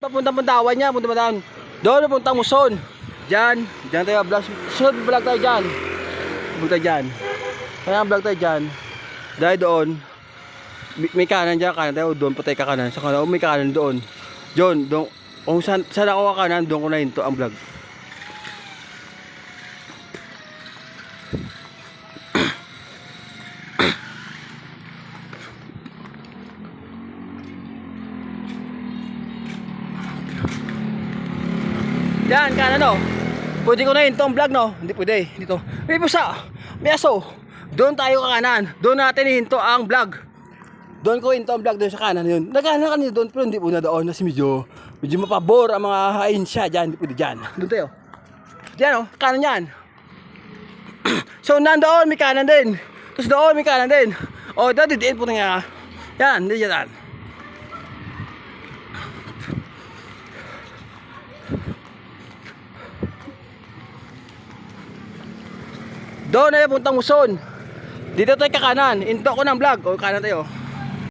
Papuntang Pantawan niya, punta Pantawan. Doon papuntang Muson. Diyan tayo vlog. Sunod vlog tayo diyan. Vlog tayo diyan. Kaya vlog tayo diyan. Dahil doon may kanan diyan, kanan tayo doon patay ka kanan. Sa kanan may kanan doon. Doon kung saan ako kanan, doon ko na hinto ang vlog. Yan, kanan no. Pwede ko na yun itong vlog no. Hindi pwede, dito. May pusa, may aso. Doon tayo kanan. Doon natin hinto ang vlog. Doon ko hinto ang vlog doon sa kanan yun. Nagkanan kanina doon pero hindi po na doon. Kasi medyo mapabor ang mga hain siya dyan. Hindi pwede dyan. Doon tayo. Dyan oh, kanan yan. So nandoon may kanan din. Tapos doon may kanan din. O doon didiin po nga. Yan, hindi dyan. Doon na puntang Muson. Dito tayo kakanan. Into ko ng vlog. O kanan tayo.